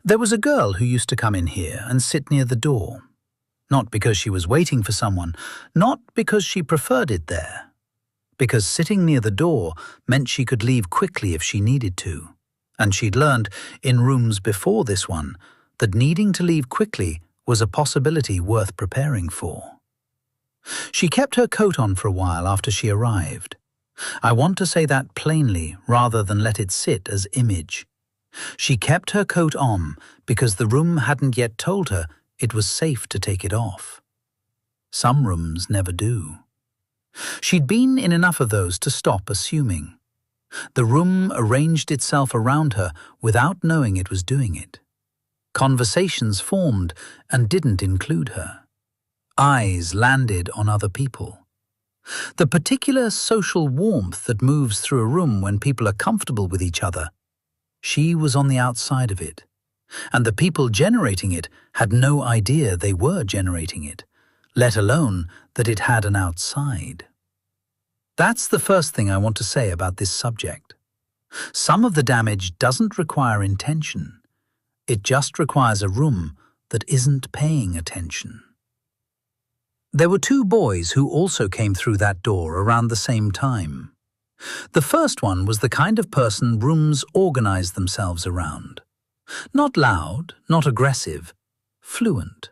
There was a girl who used to come in here and sit near the door. Not because she was waiting for someone, not because she preferred it there. Because sitting near the door meant she could leave quickly if she needed to. And she'd learned, in rooms before this one, that needing to leave quickly was a possibility worth preparing for. She kept her coat on for a while after she arrived. I want to say that plainly rather than let it sit as image. She kept her coat on because the room hadn't yet told her it was safe to take it off. Some rooms never do. She'd been in enough of those to stop assuming. The room arranged itself around her without knowing it was doing it. Conversations formed and didn't include her. Eyes landed on other people. The particular social warmth that moves through a room when people are comfortable with each other, she was on the outside of it, and the people generating it had no idea they were generating it, let alone that it had an outside. That's the first thing I want to say about this subject. Some of the damage doesn't require intention. It just requires a room that isn't paying attention. There were two boys who also came through that door around the same time. The first one was the kind of person rooms organized themselves around. Not loud, not aggressive, fluent.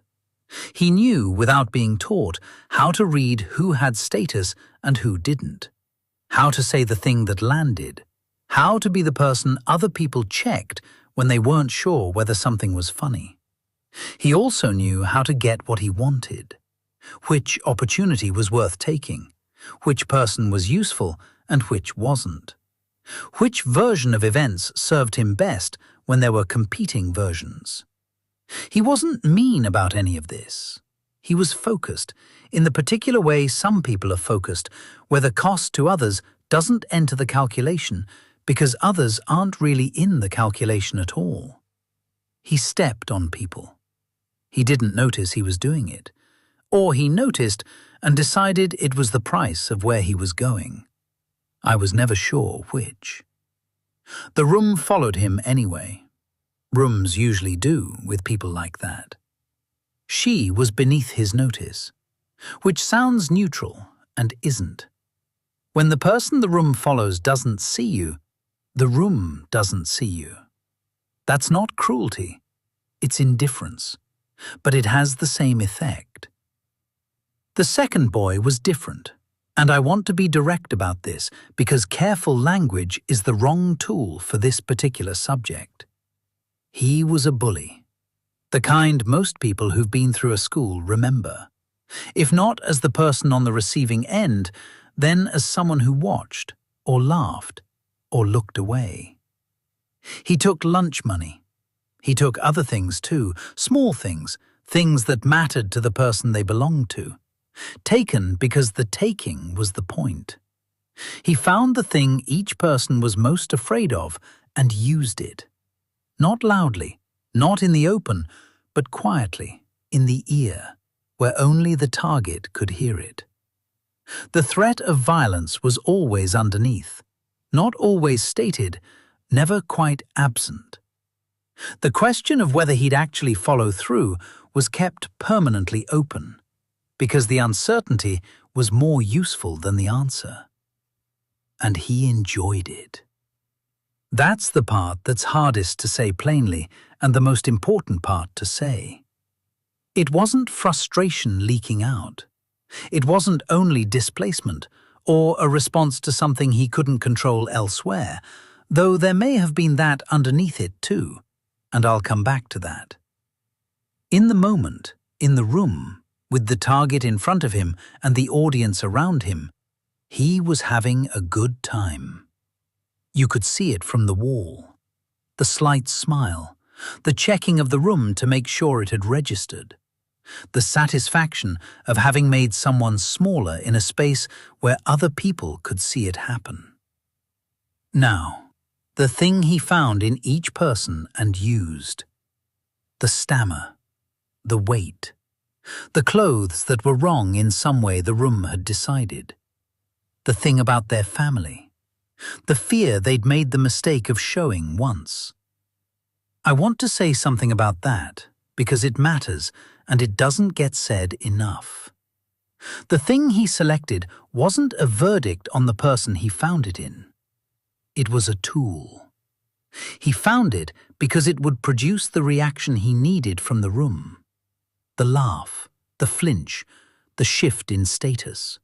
He knew, without being taught, how to read who had status and who didn't, how to say the thing that landed, how to be the person other people checked when they weren't sure whether something was funny. He also knew how to get what he wanted, which opportunity was worth taking, which person was useful and which wasn't, which version of events served him best when there were competing versions. He wasn't mean about any of this. He was focused, in the particular way some people are focused, where the cost to others doesn't enter the calculation because others aren't really in the calculation at all. He stepped on people. He didn't notice he was doing it, or he noticed and decided it was the price of where he was going. I was never sure which. The room followed him anyway. Rooms usually do with people like that. She was beneath his notice, which sounds neutral and isn't. When the person the room follows doesn't see you, the room doesn't see you. That's not cruelty, it's indifference, but it has the same effect. The second boy was different, and I want to be direct about this because careful language is the wrong tool for this particular subject. He was a bully, the kind most people who've been through a school remember. If not as the person on the receiving end, then as someone who watched, or laughed, or looked away. He took lunch money. He took other things too, small things, things that mattered to the person they belonged to. Taken because the taking was the point. He found the thing each person was most afraid of and used it. Not loudly, not in the open, but quietly, in the ear, where only the target could hear it. The threat of violence was always underneath, not always stated, never quite absent. The question of whether he'd actually follow through was kept permanently open, because the uncertainty was more useful than the answer. And he enjoyed it. That's the part that's hardest to say plainly and the most important part to say. It wasn't frustration leaking out. It wasn't only displacement or a response to something he couldn't control elsewhere, though there may have been that underneath it too, and I'll come back to that. In the moment, in the room, with the target in front of him and the audience around him, he was having a good time. You could see it from the wall. The slight smile, the checking of the room to make sure it had registered, the satisfaction of having made someone smaller in a space where other people could see it happen. Now, the thing he found in each person and used. The stammer, the weight, the clothes that were wrong in some way the room had decided, the thing about their family, the fear they'd made the mistake of showing once. I want to say something about that because it matters and it doesn't get said enough. The thing he selected wasn't a verdict on the person he found it in. It was a tool. He found it because it would produce the reaction he needed from the room. The laugh, the flinch, the shift in status.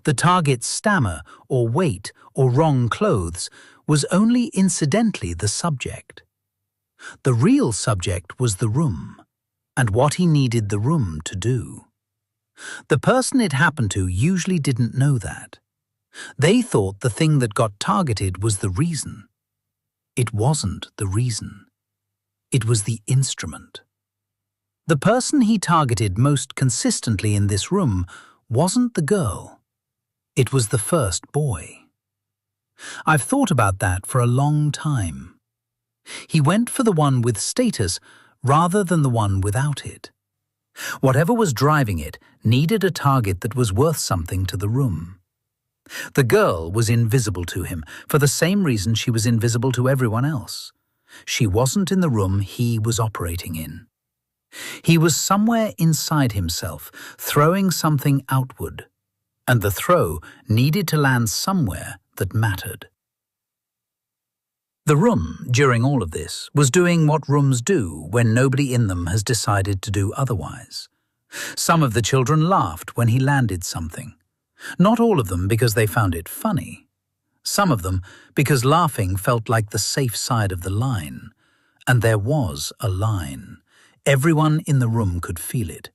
The target's stammer or weight or wrong clothes was only incidentally the subject. The real subject was the room, and what he needed the room to do. The person it happened to usually didn't know that. They thought the thing that got targeted was the reason. It wasn't the reason. It was the instrument. The person he targeted most consistently in this room wasn't the girl. It was the first boy. I've thought about that for a long time. He went for the one with status rather than the one without it. Whatever was driving it needed a target that was worth something to the room. The girl was invisible to him for the same reason she was invisible to everyone else. She wasn't in the room he was operating in. He was somewhere inside himself, throwing something outward, and the throw needed to land somewhere that mattered. The room, during all of this, was doing what rooms do when nobody in them has decided to do otherwise. Some of the children laughed when he landed something. Not all of them because they found it funny. Some of them because laughing felt like the safe side of the line. And there was a line. Everyone in the room could feel it.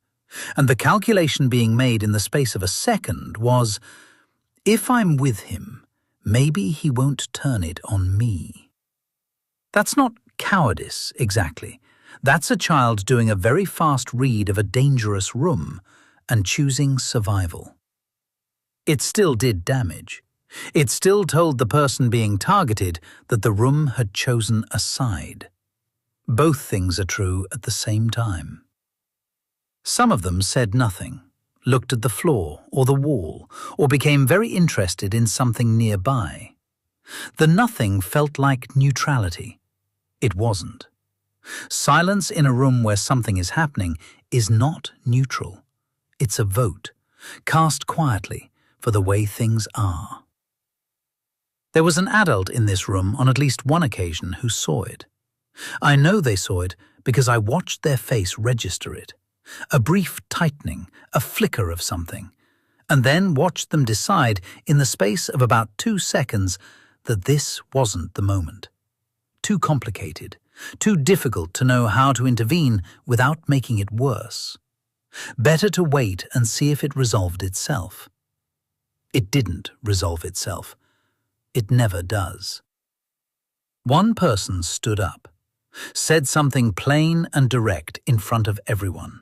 And the calculation being made in the space of a second was, if I'm with him, maybe he won't turn it on me. That's not cowardice, exactly. That's a child doing a very fast read of a dangerous room and choosing survival. It still did damage. It still told the person being targeted that the room had chosen a side. Both things are true at the same time. Some of them said nothing, looked at the floor or the wall, or became very interested in something nearby. The nothing felt like neutrality. It wasn't. Silence in a room where something is happening is not neutral. It's a vote, cast quietly for the way things are. There was an adult in this room on at least one occasion who saw it. I know they saw it because I watched their face register it. A brief tightening, a flicker of something, and then watched them decide in the space of about 2 seconds that this wasn't the moment. Too complicated, too difficult to know how to intervene without making it worse. Better to wait and see if it resolved itself. It didn't resolve itself. It never does. One person stood up, said something plain and direct in front of everyone.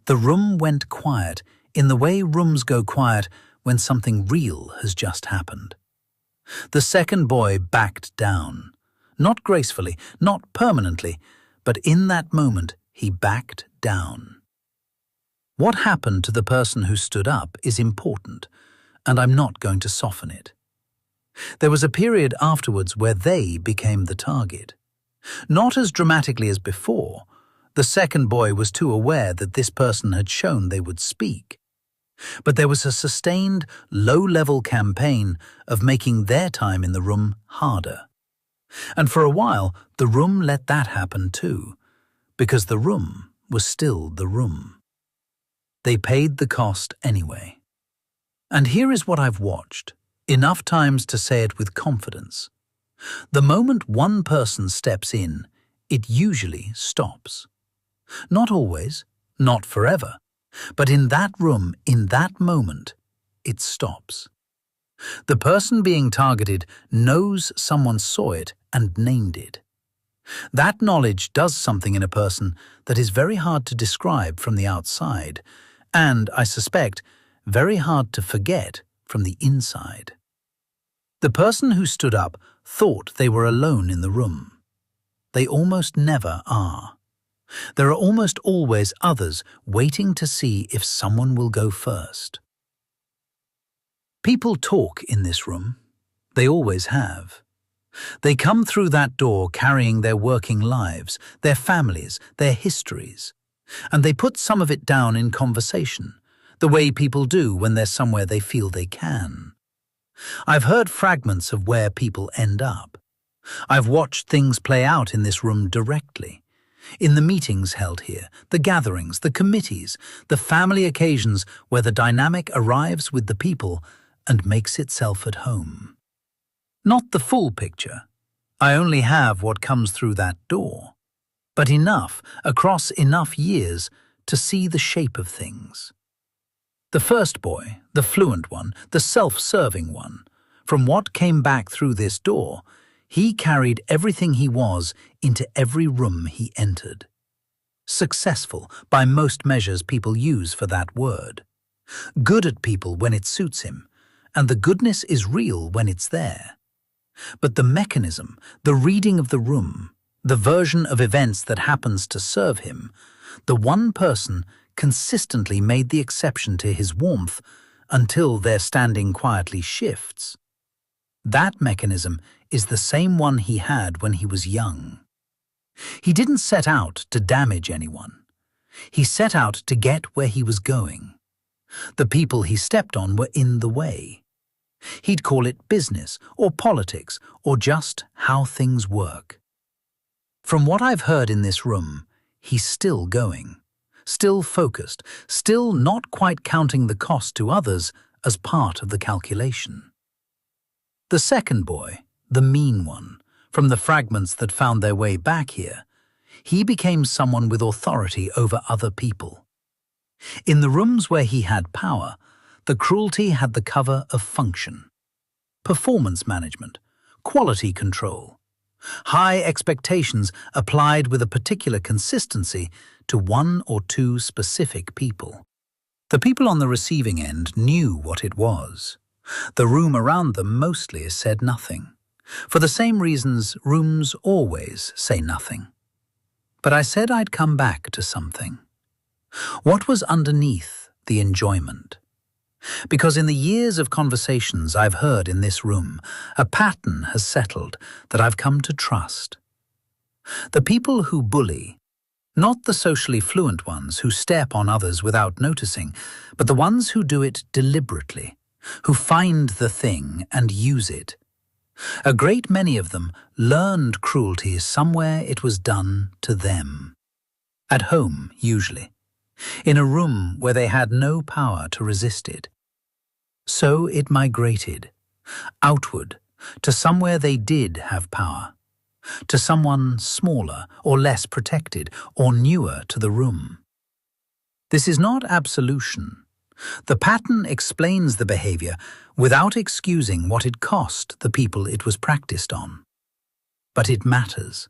The room went quiet in the way rooms go quiet when something real has just happened. The second boy backed down. Not gracefully, not permanently, but in that moment he backed down. What happened to the person who stood up is important, and I'm not going to soften it. There was a period afterwards where they became the target. Not as dramatically as before. The second boy was too aware that this person had shown they would speak. But there was a sustained, low-level campaign of making their time in the room harder. And for a while, the room let that happen too, because the room was still the room. They paid the cost anyway. And here is what I've watched, enough times to say it with confidence. The moment one person steps in, it usually stops. Not always, not forever, but in that room, in that moment, it stops. The person being targeted knows someone saw it and named it. That knowledge does something in a person that is very hard to describe from the outside, and, I suspect, very hard to forget from the inside. The person who stood up thought they were alone in the room. They almost never are. There are almost always others waiting to see if someone will go first. People talk in this room. They always have. They come through that door carrying their working lives, their families, their histories, and they put some of it down in conversation, the way people do when they're somewhere they feel they can. I've heard fragments of where people end up. I've watched things play out in this room directly. In the meetings held here, the gatherings, the committees, the family occasions where the dynamic arrives with the people and makes itself at home. Not the full picture. I only have what comes through that door, but enough, across enough years, to see the shape of things. The first boy, the fluent one, the self-serving one, from what came back through this door, he carried everything he was into every room he entered. Successful by most measures people use for that word. Good at people when it suits him, and the goodness is real when it's there. But the mechanism, the reading of the room, the version of events that happens to serve him, the one person consistently made the exception to his warmth until their standing quietly shifts. That mechanism is the same one he had when he was young. He didn't set out to damage anyone. He set out to get where he was going. The people he stepped on were in the way. He'd call it business or politics or just how things work. From what I've heard in this room, he's still going, still focused, still not quite counting the cost to others as part of the calculation. The second boy, the mean one, from the fragments that found their way back here, he became someone with authority over other people. In the rooms where he had power, the cruelty had the cover of function. Performance management, quality control, high expectations applied with a particular consistency to one or two specific people. The people on the receiving end knew what it was. The room around them mostly said nothing. For the same reasons rooms always say nothing. But I said I'd come back to something. What was underneath the enjoyment? Because in the years of conversations I've heard in this room, a pattern has settled that I've come to trust. The people who bully, not the socially fluent ones who step on others without noticing, but the ones who do it deliberately, who find the thing and use it. A great many of them learned cruelty somewhere it was done to them. At home, usually. In a room where they had no power to resist it. So it migrated, outward, to somewhere they did have power, to someone smaller or less protected or newer to the room. This is not absolution. The pattern explains the behavior without excusing what it cost the people it was practiced on. But it matters,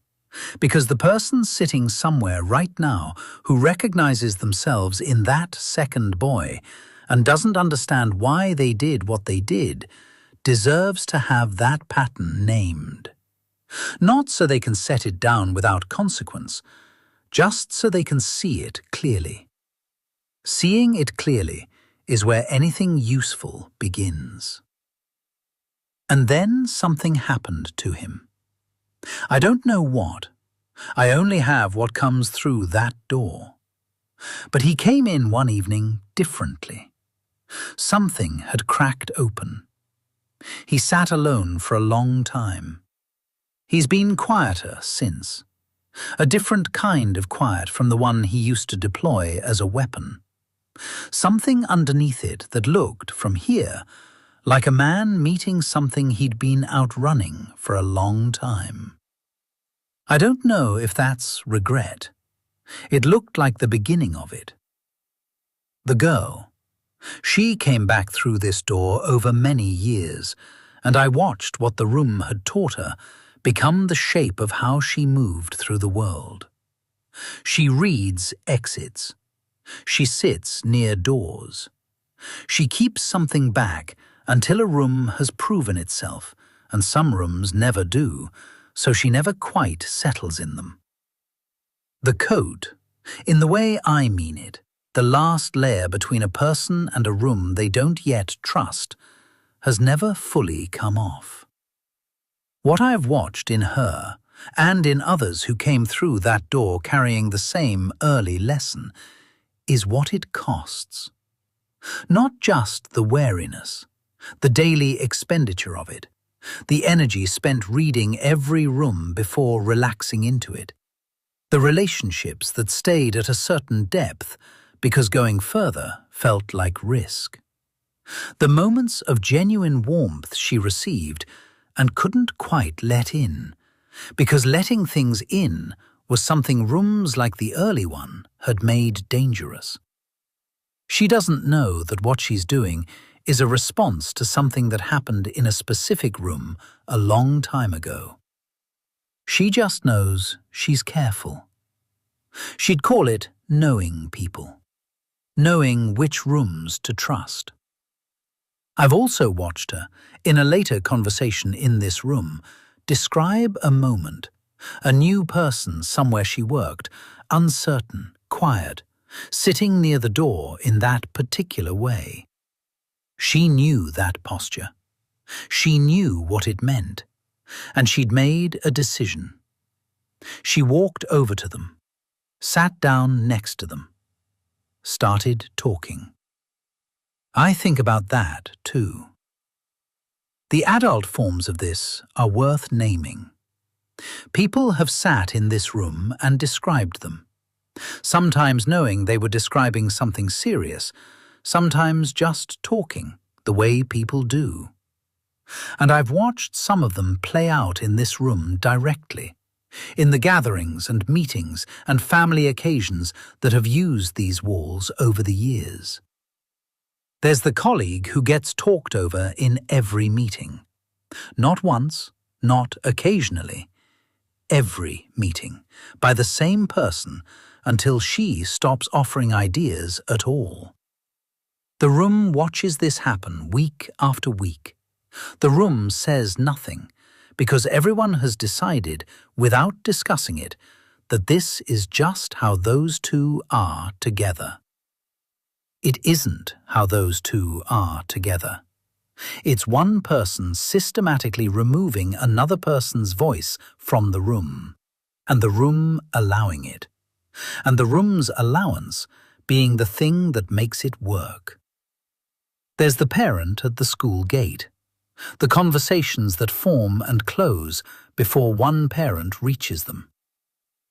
because the person sitting somewhere right now who recognizes themselves in that second boy and doesn't understand why they did what they did deserves to have that pattern named. Not so they can set it down without consequence, just so they can see it clearly. Seeing it clearly is where anything useful begins. And then something happened to him. I don't know what. I only have what comes through that door. But he came in one evening differently. Something had cracked open. He sat alone for a long time. He's been quieter since. A different kind of quiet from the one he used to deploy as a weapon. Something underneath it that looked, from here, like a man meeting something he'd been outrunning for a long time. I don't know if that's regret. It looked like the beginning of it. The girl. She came back through this door over many years, and I watched what the room had taught her become the shape of how she moved through the world. She reads exits. She sits near doors. She keeps something back until a room has proven itself, and some rooms never do, so she never quite settles in them. The code, in the way I mean it, the last layer between a person and a room they don't yet trust, has never fully come off. What I have watched in her, and in others who came through that door carrying the same early lesson, is what it costs. Not just the wariness, the daily expenditure of it, the energy spent reading every room before relaxing into it, the relationships that stayed at a certain depth because going further felt like risk. The moments of genuine warmth she received and couldn't quite let in, because letting things in was something rooms like the early one had made dangerous. She doesn't know that what she's doing is a response to something that happened in a specific room a long time ago. She just knows she's careful. She'd call it knowing people, knowing which rooms to trust. I've also watched her, in a later conversation in this room, describe a moment, a new person somewhere she worked, uncertain, quiet, sitting near the door in that particular way. She knew that posture. She knew what it meant, and she'd made a decision. She walked over to them, sat down next to them, started talking. I think about that too. The adult forms of this are worth naming. People have sat in this room and described them, sometimes knowing they were describing something serious, sometimes just talking, the way people do. And I've watched some of them play out in this room directly, in the gatherings and meetings and family occasions that have used these walls over the years. There's the colleague who gets talked over in every meeting. Not once, not occasionally. Every meeting, by the same person, until she stops offering ideas at all. The room watches this happen week after week. The room says nothing, because everyone has decided, without discussing it, that this is just how those two are together. It isn't how those two are together. It's one person systematically removing another person's voice from the room, and the room allowing it, and the room's allowance being the thing that makes it work. There's the parent at the school gate, the conversations that form and close before one parent reaches them,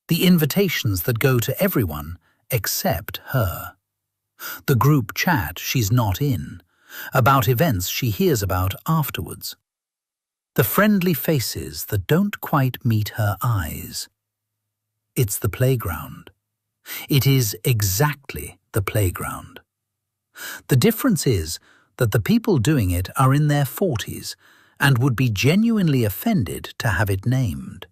the invitations that go to everyone except her, the group chat she's not in, about events she hears about afterwards, the friendly faces that don't quite meet her eyes. It's the playground. It is exactly the playground. The difference is that the people doing it are in their 40s and would be genuinely offended to have it named.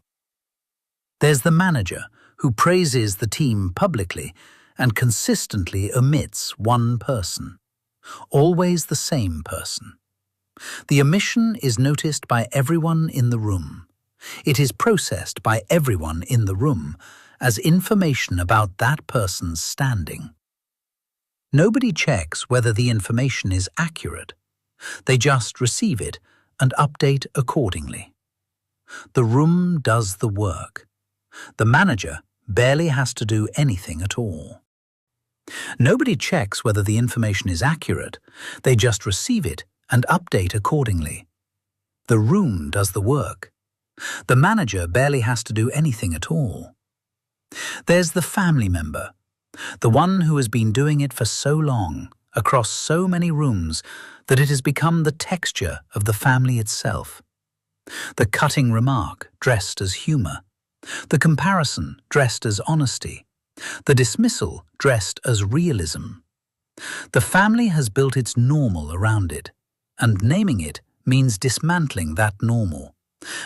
There's the manager who praises the team publicly and consistently omits one person, always the same person. The omission is noticed by everyone in the room. It is processed by everyone in the room as information about that person's standing. Nobody checks whether the information is accurate. They just receive it and update accordingly. The room does the work. The manager barely has to do anything at all. Nobody checks whether the information is accurate. They just receive it and update accordingly. The room does the work. The manager barely has to do anything at all. There's the family member, the one who has been doing it for so long, across so many rooms, that it has become the texture of the family itself. The cutting remark dressed as humor, the comparison dressed as honesty, the dismissal dressed as realism. The family has built its normal around it, and naming it means dismantling that normal,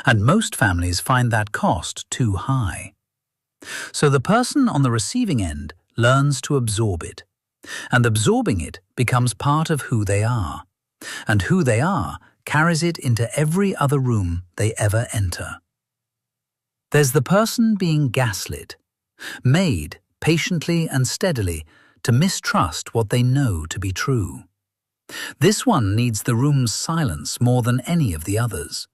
and most families find that cost too high. So the person on the receiving end learns to absorb it, and absorbing it becomes part of who they are, and who they are carries it into every other room they ever enter. There's the person being gaslit, made patiently and steadily to mistrust what they know to be true. This one needs the room's silence more than any of the others.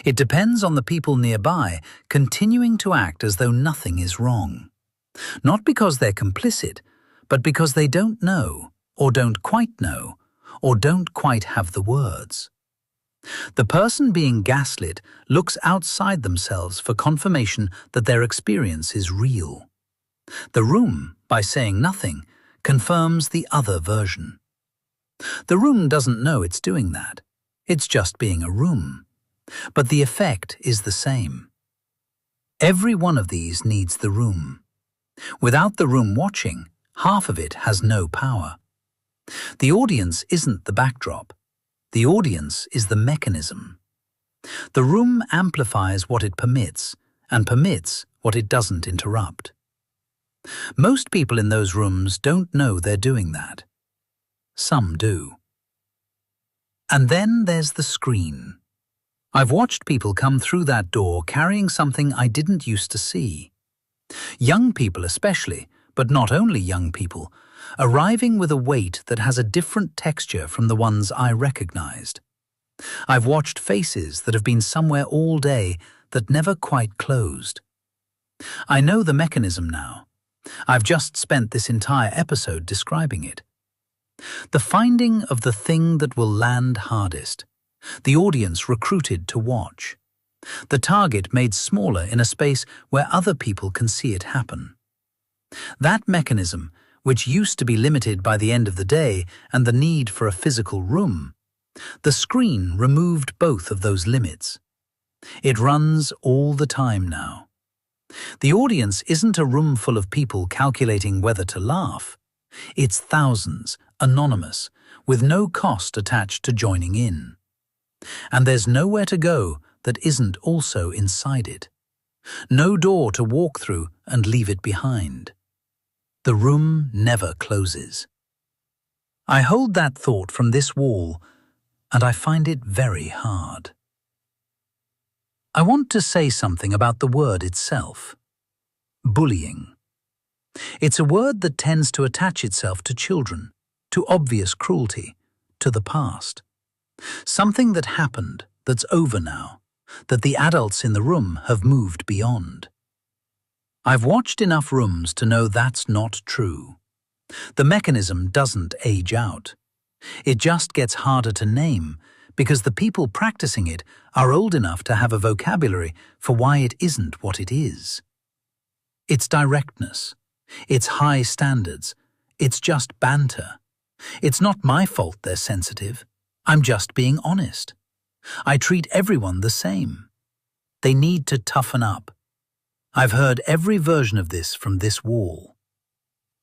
It depends on the people nearby continuing to act as though nothing is wrong. Not because they're complicit, but because they don't know, or don't quite know, or don't quite have the words. The person being gaslit looks outside themselves for confirmation that their experience is real. The room, by saying nothing, confirms the other version. The room doesn't know it's doing that. It's just being a room. But the effect is the same. Every one of these needs the room. Without the room watching, half of it has no power. The audience isn't the backdrop. The audience is the mechanism. The room amplifies what it permits and permits what it doesn't interrupt. Most people in those rooms don't know they're doing that. Some do. And then there's the screen. I've watched people come through that door carrying something I didn't used to see. Young people especially, but not only young people, arriving with a weight that has a different texture from the ones I recognized. I've watched faces that have been somewhere all day that never quite closed. I know the mechanism now. I've just spent this entire episode describing it. The finding of the thing that will land hardest. The audience recruited to watch. The target made smaller in a space where other people can see it happen. That mechanism, which used to be limited by the end of the day and the need for a physical room, the screen removed both of those limits. It runs all the time now. The audience isn't a room full of people calculating whether to laugh. It's thousands, anonymous, with no cost attached to joining in. And there's nowhere to go that isn't also inside it. No door to walk through and leave it behind. The room never closes. I hold that thought from this wall, and I find it very hard. I want to say something about the word itself. Bullying. It's a word that tends to attach itself to children, to obvious cruelty, to the past. Something that happened, that's over now, that the adults in the room have moved beyond. I've watched enough rooms to know that's not true. The mechanism doesn't age out. It just gets harder to name because the people practicing it are old enough to have a vocabulary for why it isn't what it is. It's directness. It's high standards. It's just banter. It's not my fault they're sensitive. I'm just being honest. I treat everyone the same. They need to toughen up. I've heard every version of this from this wall.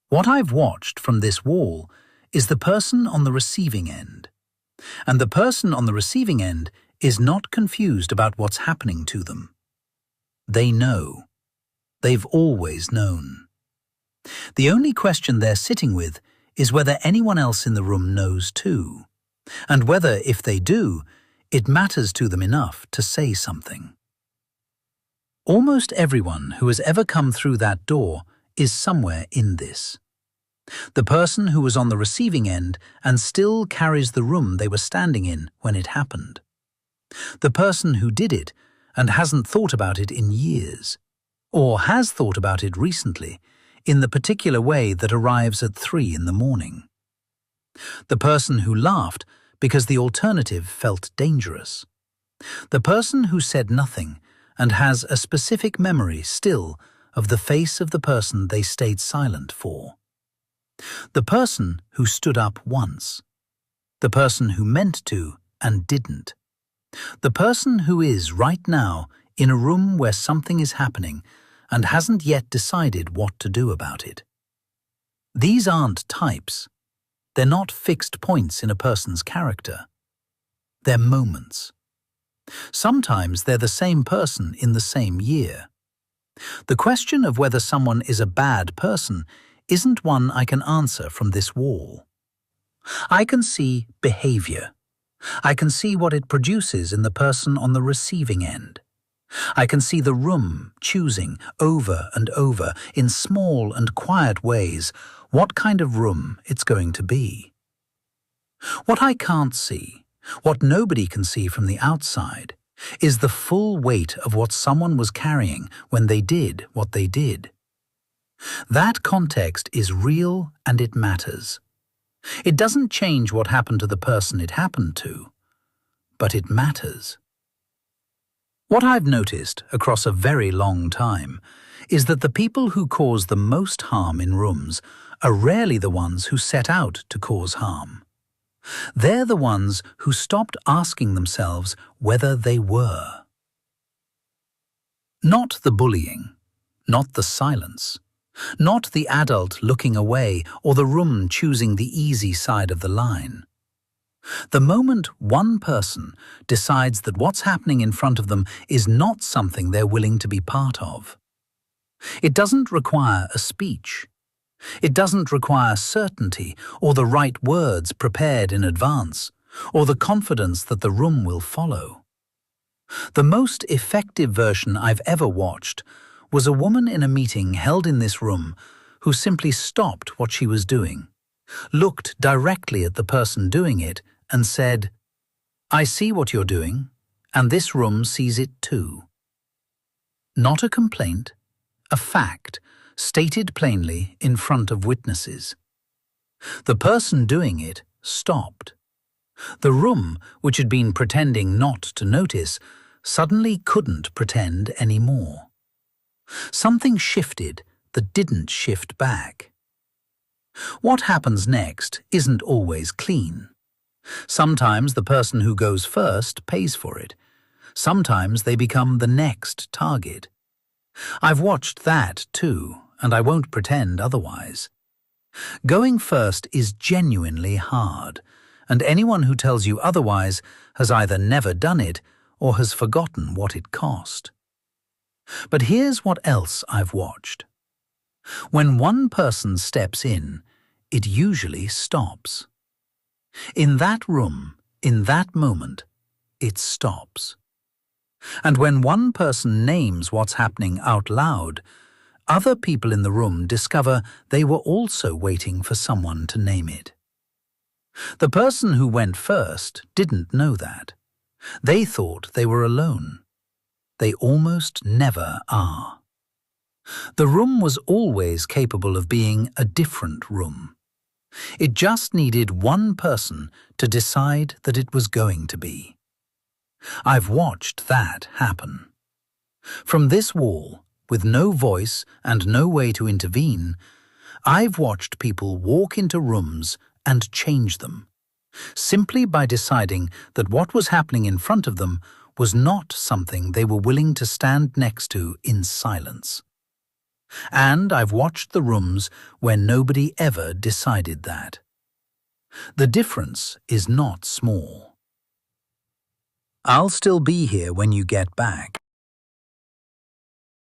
What I've watched from this wall is the person on the receiving end. And the person on the receiving end is not confused about what's happening to them. They know. They've always known. The only question they're sitting with is whether anyone else in the room knows too, and whether, if they do, it matters to them enough to say something. Almost everyone who has ever come through that door is somewhere in this. The person who was on the receiving end and still carries the room they were standing in when it happened. The person who did it and hasn't thought about it in years, or has thought about it recently, in the particular way that arrives at 3 in the morning. The person who laughed because the alternative felt dangerous. The person who said nothing and has a specific memory still of the face of the person they stayed silent for. The person who stood up once. The person who meant to and didn't. The person who is right now in a room where something is happening and hasn't yet decided what to do about it. These aren't types. They're not fixed points in a person's character. They're moments. Sometimes they're the same person in the same year. The question of whether someone is a bad person isn't one I can answer from this wall. I can see behavior. I can see what it produces in the person on the receiving end. I can see the room choosing over and over in small and quiet ways what kind of room it's going to be. What I can't see, what nobody can see from the outside, is the full weight of what someone was carrying when they did what they did. That context is real and it matters. It doesn't change what happened to the person it happened to, but it matters. What I've noticed across a very long time is that the people who cause the most harm in rooms are rarely the ones who set out to cause harm. They're the ones who stopped asking themselves whether they were. Not the bullying, not the silence, not the adult looking away or the room choosing the easy side of the line. The moment one person decides that what's happening in front of them is not something they're willing to be part of. It doesn't require a speech. It doesn't require certainty or the right words prepared in advance, or the confidence that the room will follow. The most effective version I've ever watched was a woman in a meeting held in this room who simply stopped what she was doing, looked directly at the person doing it, and said, "I see what you're doing, and this room sees it too." Not a complaint, a fact, stated plainly in front of witnesses. The person doing it stopped. The room, which had been pretending not to notice, suddenly couldn't pretend anymore. Something shifted that didn't shift back. What happens next isn't always clean. Sometimes the person who goes first pays for it. Sometimes they become the next target. I've watched that too, and I won't pretend otherwise. Going first is genuinely hard, and anyone who tells you otherwise has either never done it or has forgotten what it cost. But here's what else I've watched. When one person steps in, it usually stops. In that room, in that moment, it stops. And when one person names what's happening out loud, other people in the room discover they were also waiting for someone to name it. The person who went first didn't know that. They thought they were alone. They almost never are. The room was always capable of being a different room. It just needed one person to decide that it was going to be. I've watched that happen. From this wall, with no voice and no way to intervene, I've watched people walk into rooms and change them, simply by deciding that what was happening in front of them was not something they were willing to stand next to in silence. And I've watched the rooms where nobody ever decided that. The difference is not small. I'll still be here when you get back.